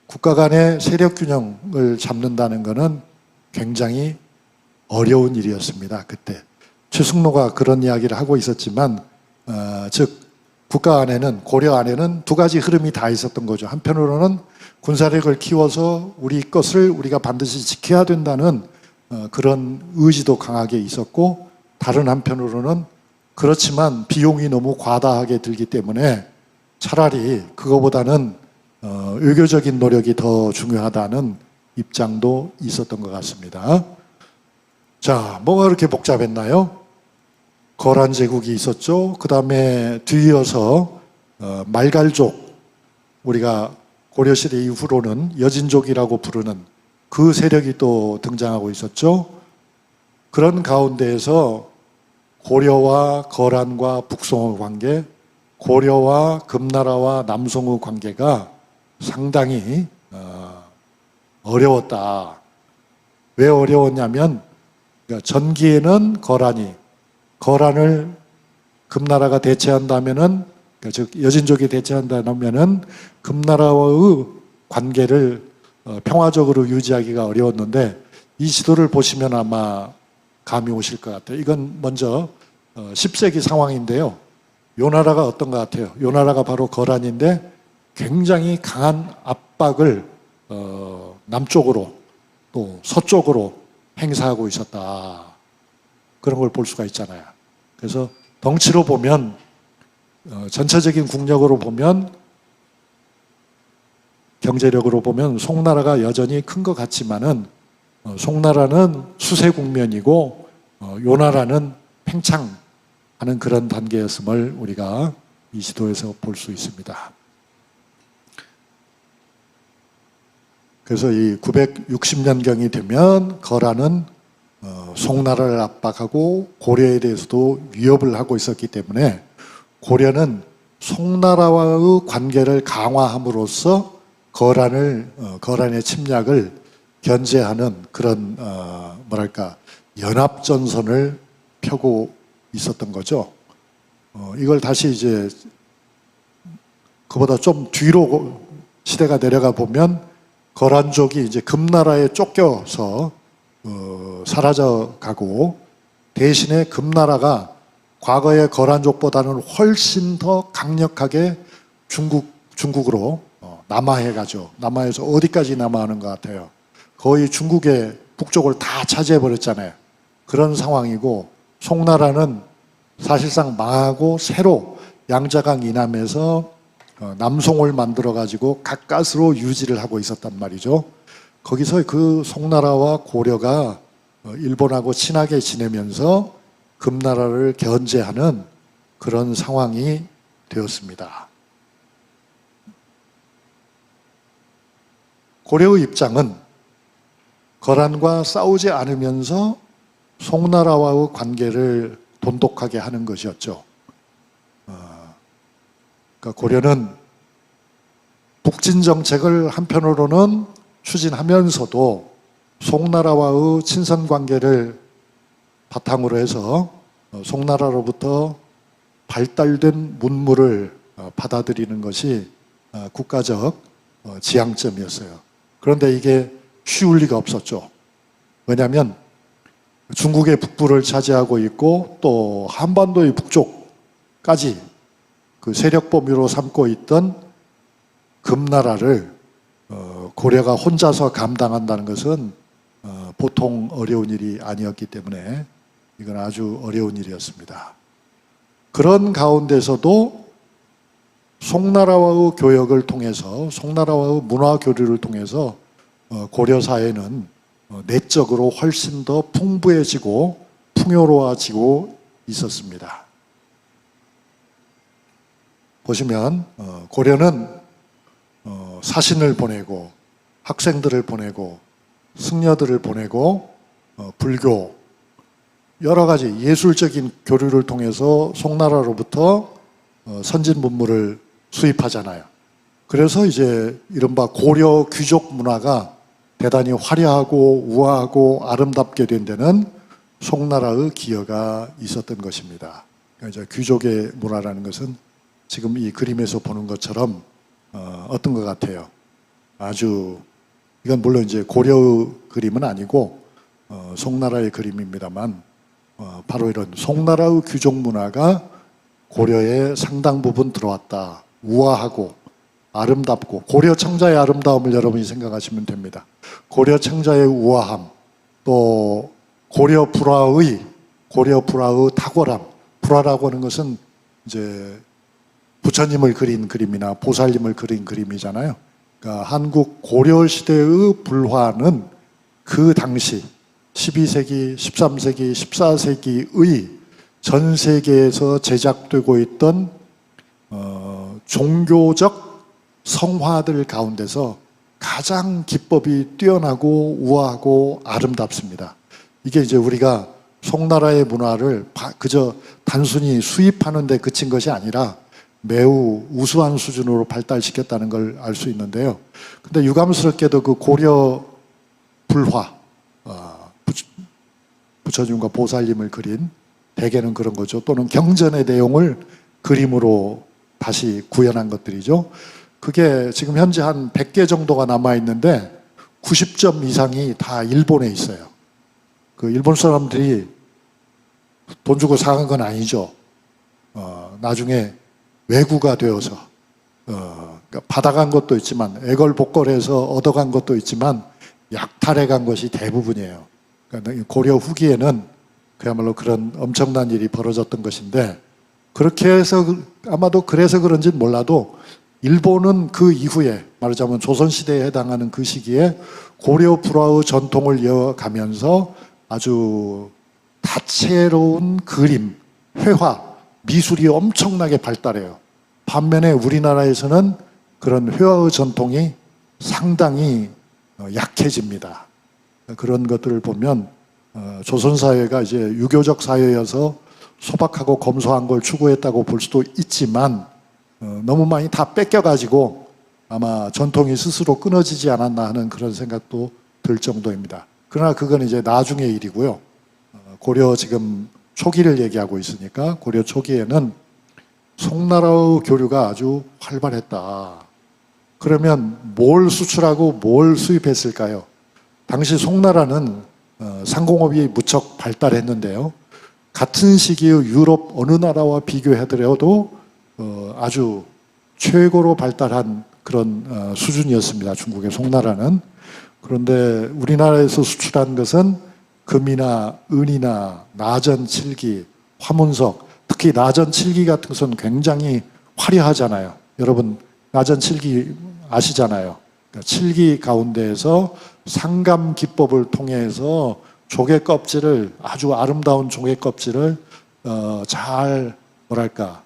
국가 간의 세력 균형을 잡는다는 것은 굉장히 어려운 일이었습니다. 그때 최승로가 그런 이야기를 하고 있었지만 즉 국가 안에는, 고려 안에는 두 가지 흐름이 다 있었던 거죠. 한편으로는 군사력을 키워서 우리 것을 우리가 반드시 지켜야 된다는 그런 의지도 강하게 있었고, 다른 한편으로는 그렇지만 비용이 너무 과다하게 들기 때문에 차라리 그거보다는 외교적인 노력이 더 중요하다는 입장도 있었던 것 같습니다. 자, 뭐가 그렇게 복잡했나요? 거란 제국이 있었죠. 그 다음에 뒤이어서 말갈족, 우리가 고려시대 이후로는 여진족이라고 부르는 그 세력이 또 등장하고 있었죠. 그런 가운데에서 고려와 거란과 북송의 관계, 고려와 금나라와 남송의 관계가 상당히 어려웠다. 왜 어려웠냐면 전기에는 거란을 금나라가 대체한다면은, 즉 여진족이 대체한다면은 금나라와의 관계를 평화적으로 유지하기가 어려웠는데, 이 지도를 보시면 아마 감이 오실 것 같아요. 이건 먼저 10세기 상황인데요. 요 나라가 어떤 것 같아요? 요 나라가 바로 거란인데 굉장히 강한 압박을 남쪽으로 또 서쪽으로 행사하고 있었다. 그런 걸 볼 수가 있잖아요. 그래서 덩치로 보면, 전체적인 국력으로 보면, 경제력으로 보면 송나라가 여전히 큰 것 같지만은 송나라는 수세 국면이고 요 나라는 팽창하는 그런 단계였음을 우리가 이 지도에서 볼 수 있습니다. 그래서 이 960년경이 되면 거란은 송나라를 압박하고 고려에 대해서도 위협을 하고 있었기 때문에 고려는 송나라와의 관계를 강화함으로써 거란의 침략을 견제하는 그런 연합전선을 펴고 있었던 거죠. 이걸 다시 이제 그보다 좀 뒤로 시대가 내려가 보면 거란족이 이제 금나라에 쫓겨서 사라져가고, 대신에 금나라가 과거의 거란족보다는 훨씬 더 강력하게 중국으로 남하해가죠. 남하해서 어디까지 남하하는 것 같아요? 거의 중국의 북쪽을 다 차지해버렸잖아요. 그런 상황이고, 송나라는 사실상 망하고 새로 양자강 이남에서 남송을 만들어가지고 가까스로 유지를 하고 있었단 말이죠. 거기서 그 송나라와 고려가 일본하고 친하게 지내면서 금나라를 견제하는 그런 상황이 되었습니다. 고려의 입장은 거란과 싸우지 않으면서 송나라와의 관계를 돈독하게 하는 것이었죠. 그러니까 고려는 북진 정책을 한편으로는 추진하면서도 송나라와의 친선 관계를 바탕으로 해서 송나라로부터 발달된 문물을 받아들이는 것이 국가적 지향점이었어요. 그런데 이게 쉬울 리가 없었죠. 왜냐하면 중국의 북부를 차지하고 있고 또 한반도의 북쪽까지 그 세력 범위로 삼고 있던 금나라를 고려가 혼자서 감당한다는 것은 보통 어려운 일이 아니었기 때문에 이건 아주 어려운 일이었습니다. 그런 가운데서도 송나라와의 교역을 통해서, 송나라와의 문화 교류를 통해서 고려 사회는 내적으로 훨씬 더 풍부해지고 풍요로워지고 있었습니다. 보시면 고려는 사신을 보내고 학생들을 보내고 승려들을 보내고 불교 여러 가지 예술적인 교류를 통해서 송나라로부터 선진 문물을 수입하잖아요. 그래서 이제 이른바 고려 귀족 문화가 대단히 화려하고 우아하고 아름답게 된 데는 송나라의 기여가 있었던 것입니다. 그러니까 이제 귀족의 문화라는 것은 지금 이 그림에서 보는 것처럼 어떤 것 같아요? 아주 이건 물론 이제 고려의 그림은 아니고 송나라의 그림입니다만 바로 이런 송나라의 귀족 문화가 고려에 상당 부분 들어왔다. 우아하고 아름답고 고려 청자의 아름다움을 여러분이 생각하시면 됩니다. 고려 청자의 우아함, 또 고려 불화의 탁월함. 불화라고 하는 것은 이제 부처님을 그린 그림이나 보살님을 그린 그림이잖아요. 그러니까 한국 고려 시대의 불화는 그 당시 12세기, 13세기, 14세기의 전 세계에서 제작되고 있던 종교적 성화들 가운데서 가장 기법이 뛰어나고 우아하고 아름답습니다. 이게 이제 우리가 송나라의 문화를 그저 단순히 수입하는 데 그친 것이 아니라 매우 우수한 수준으로 발달시켰다는 걸 알 수 있는데요. 근데 유감스럽게도 그 고려 불화, 부처님과 보살님을 그린 대개는 그런 거죠. 또는 경전의 내용을 그림으로 다시 구현한 것들이죠. 그게 지금 현재 한 100개 정도가 남아있는데 90점 이상이 다 일본에 있어요. 그 일본 사람들이 돈 주고 사간 건 아니죠. 나중에 외구가 되어서 그러니까 받아간 것도 있지만 애걸복걸해서 얻어간 것도 있지만 약탈해간 것이 대부분이에요. 그러니까 고려 후기에는 그야말로 그런 엄청난 일이 벌어졌던 것인데 그렇게 해서 아마도 그래서 그런지는 몰라도 일본은 그 이후에 말하자면 조선시대에 해당하는 그 시기에 고려 불화의 전통을 이어가면서 아주 다채로운 그림, 회화, 미술이 엄청나게 발달해요. 반면에 우리나라에서는 그런 회화의 전통이 상당히 약해집니다. 그런 것들을 보면 조선사회가 이제 유교적 사회여서 소박하고 검소한 걸 추구했다고 볼 수도 있지만 너무 많이 다 뺏겨가지고 아마 전통이 스스로 끊어지지 않았나 하는 그런 생각도 들 정도입니다. 그러나 그건 이제 나중의 일이고요. 고려 지금 초기를 얘기하고 있으니까 고려 초기에는 송나라의 교류가 아주 활발했다. 그러면 뭘 수출하고 뭘 수입했을까요? 당시 송나라는 상공업이 무척 발달했는데요. 같은 시기의 유럽 어느 나라와 비교하더라도 아주 최고로 발달한 그런 수준이었습니다. 중국의 송나라는. 그런데 우리나라에서 수출한 것은 금이나 은이나 나전, 칠기, 화문석, 특히 나전, 칠기 같은 것은 굉장히 화려하잖아요. 여러분 나전, 칠기 아시잖아요. 그러니까 칠기 가운데에서 상감 기법을 통해서 조개 껍질을 아주 아름다운 조개 껍질을 잘 뭐랄까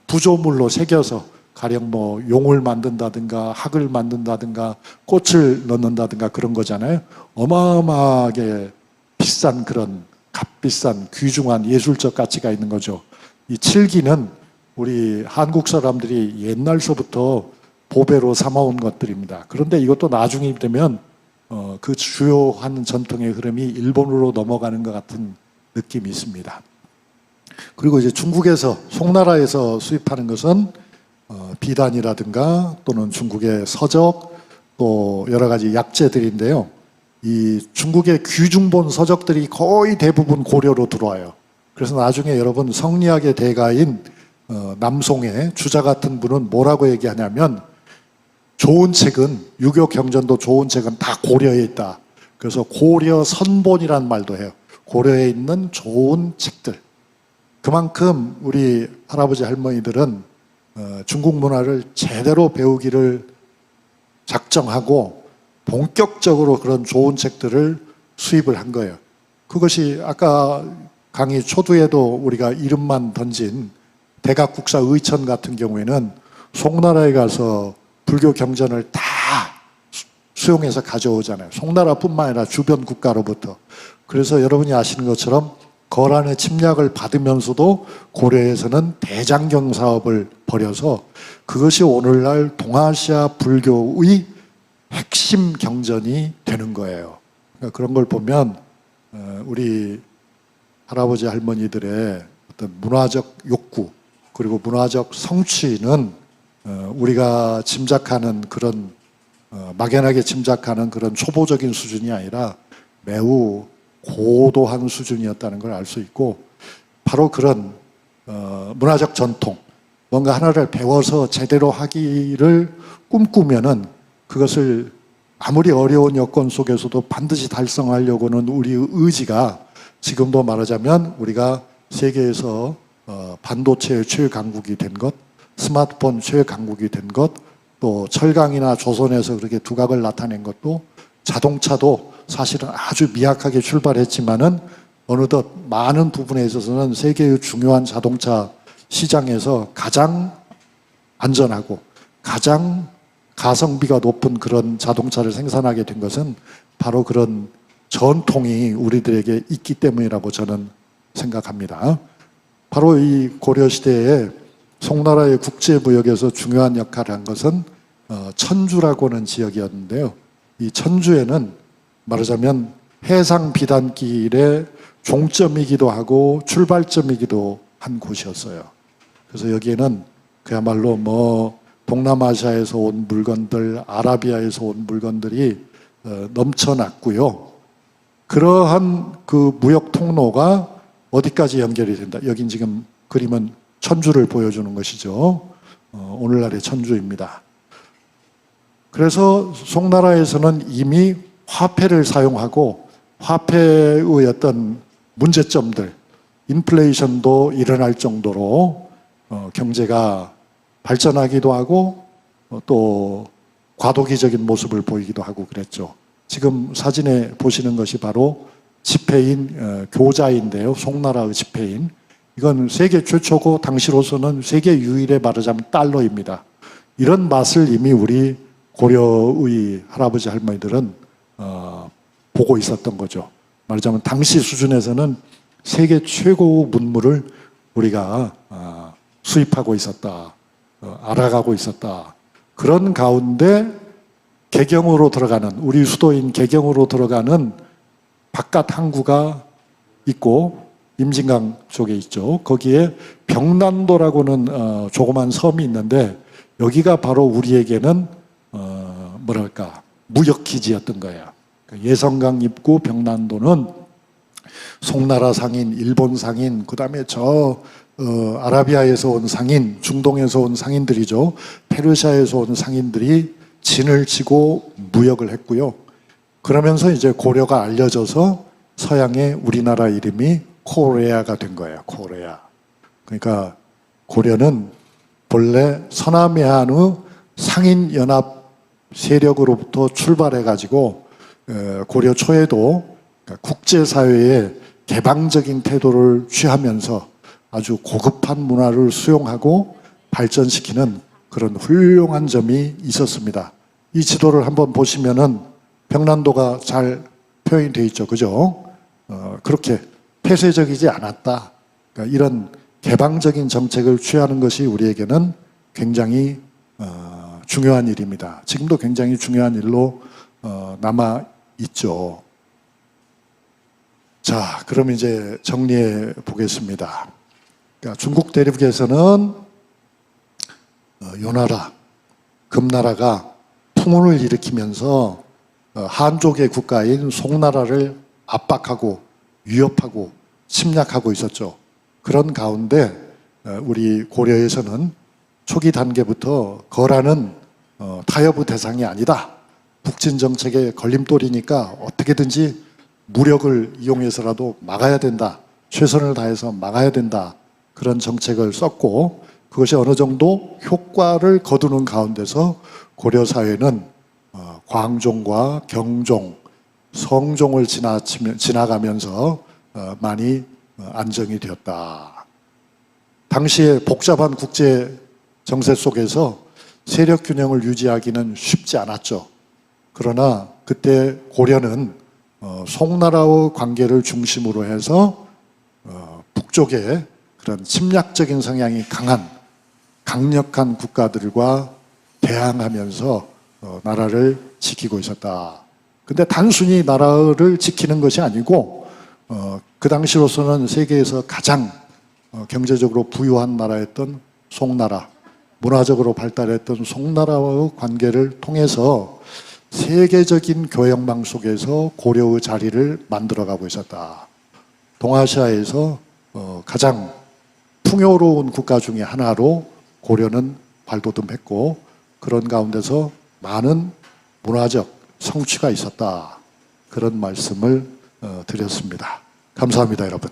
부조물로 새겨서 가령 뭐 용을 만든다든가 학을 만든다든가 꽃을 넣는다든가 그런 거잖아요. 어마어마하게 비싼 그런 값비싼 귀중한 예술적 가치가 있는 거죠. 이 칠기는 우리 한국 사람들이 옛날서부터 보배로 삼아온 것들입니다. 그런데 이것도 나중이 되면 그 주요한 전통의 흐름이 일본으로 넘어가는 것 같은 느낌이 있습니다. 그리고 이제 중국에서 송나라에서 수입하는 것은 비단이라든가 또는 중국의 서적 또 여러 가지 약재들인데요. 이 중국의 귀중본 서적들이 거의 대부분 고려로 들어와요. 그래서 나중에 여러분 성리학의 대가인 남송의 주자 같은 분은 뭐라고 얘기하냐면 좋은 책은 유교 경전도 좋은 책은 다 고려에 있다. 그래서 고려 선본이라는 말도 해요. 고려에 있는 좋은 책들. 그만큼 우리 할아버지 할머니들은 중국 문화를 제대로 배우기를 작정하고 본격적으로 그런 좋은 책들을 수입을 한 거예요. 그것이 아까 강의 초두에도 우리가 이름만 던진 대각국사 의천 같은 경우에는 송나라에 가서 불교 경전을 다 수용해서 가져오잖아요. 송나라뿐만 아니라 주변 국가로부터. 그래서 여러분이 아시는 것처럼 거란의 침략을 받으면서도 고려에서는 대장경 사업을 벌여서 그것이 오늘날 동아시아 불교의 핵심 경전이 되는 거예요. 그러니까 그런 걸 보면 우리 할아버지 할머니들의 어떤 문화적 욕구 그리고 문화적 성취는 우리가 짐작하는 그런 막연하게 짐작하는 그런 초보적인 수준이 아니라 매우 고도한 수준이었다는 걸 알 수 있고, 바로 그런 문화적 전통, 뭔가 하나를 배워서 제대로 하기를 꿈꾸면은 그것을 아무리 어려운 여건 속에서도 반드시 달성하려고는 우리의 의지가, 지금도 말하자면 우리가 세계에서 반도체 최강국이 된 것, 스마트폰 최강국이 된 것, 또 철강이나 조선에서 그렇게 두각을 나타낸 것도, 자동차도 사실은 아주 미약하게 출발했지만은 어느덧 많은 부분에 있어서는 세계의 중요한 자동차 시장에서 가장 안전하고 가장 가성비가 높은 그런 자동차를 생산하게 된 것은 바로 그런 전통이 우리들에게 있기 때문이라고 저는 생각합니다. 바로 이 고려시대에 송나라의 국제무역에서 중요한 역할을 한 것은 천주라고 하는 지역이었는데요. 이 천주에는 말하자면 해상 비단길의 종점이기도 하고 출발점이기도 한 곳이었어요. 그래서 여기에는 그야말로 뭐 동남아시아에서 온 물건들, 아라비아에서 온 물건들이 넘쳐났고요. 그러한 그 무역 통로가 어디까지 연결이 된다. 여긴 지금 그림은 천주를 보여주는 것이죠. 오늘날의 천주입니다. 그래서 송나라에서는 이미 화폐를 사용하고 화폐의 어떤 문제점들, 인플레이션도 일어날 정도로 경제가 발전하기도 하고 또 과도기적인 모습을 보이기도 하고 그랬죠. 지금 사진에 보시는 것이 바로 지폐인 교자인데요. 송나라의 지폐인. 이건 세계 최초고 당시로서는 세계 유일의 말하자면 달러입니다. 이런 맛을 이미 우리 고려의 할아버지 할머니들은 보고 있었던 거죠. 말하자면 당시 수준에서는 세계 최고의 문물을 우리가 수입하고 있었다. 알아가고 있었다. 그런 가운데 개경으로 들어가는, 우리 수도인 개경으로 들어가는 바깥 항구가 있고 임진강 쪽에 있죠. 거기에 병난도라고는 조그만 섬이 있는데 여기가 바로 우리에게는 뭐랄까 무역기지였던 거예요. 예성강 입구 병난도는 송나라 상인, 일본 상인, 그 다음에 아라비아에서 온 상인, 중동에서 온 상인들이죠. 페르시아에서 온 상인들이 진을 치고 무역을 했고요. 그러면서 이제 고려가 알려져서 서양의 우리나라 이름이 코레아가 된 거예요. 코레아. 그러니까 고려는 본래 서남해안의 상인연합 세력으로부터 출발해가지고 고려 초에도 국제사회에 개방적인 태도를 취하면서 아주 고급한 문화를 수용하고 발전시키는 그런 훌륭한 점이 있었습니다. 이 지도를 한번 보시면은 병난도가 잘 표현이 되어 있죠. 그죠? 그렇게 폐쇄적이지 않았다. 그러니까 이런 개방적인 정책을 취하는 것이 우리에게는 굉장히 중요한 일입니다. 지금도 굉장히 중요한 일로 남아 있죠. 자, 그럼 이제 정리해 보겠습니다. 그러니까 중국 대륙에서는 요나라, 금나라가 풍운을 일으키면서 한족의 국가인 송나라를 압박하고 위협하고 침략하고 있었죠. 그런 가운데 우리 고려에서는 초기 단계부터 거라는 타협의 대상이 아니다. 북진 정책의 걸림돌이니까 어떻게든지 무력을 이용해서라도 막아야 된다. 최선을 다해서 막아야 된다. 그런 정책을 썼고 그것이 어느 정도 효과를 거두는 가운데서 고려 사회는 광종과 경종, 성종을 지나가면서 많이 안정이 되었다. 당시에 복잡한 국제 정세 속에서 세력 균형을 유지하기는 쉽지 않았죠. 그러나 그때 고려는 송나라와 관계를 중심으로 해서 북쪽에 그런 침략적인 성향이 강한 강력한 국가들과 대항하면서 나라를 지키고 있었다. 근데 단순히 나라를 지키는 것이 아니고 그 당시로서는 세계에서 가장 경제적으로 부유한 나라였던 송나라, 문화적으로 발달했던 송나라와의 관계를 통해서 세계적인 교역망 속에서 고려의 자리를 만들어가고 있었다. 동아시아에서 가장 풍요로운 국가 중에 하나로 고려는 발돋움했고 그런 가운데서 많은 문화적 성취가 있었다. 그런 말씀을 드렸습니다. 감사합니다, 여러분.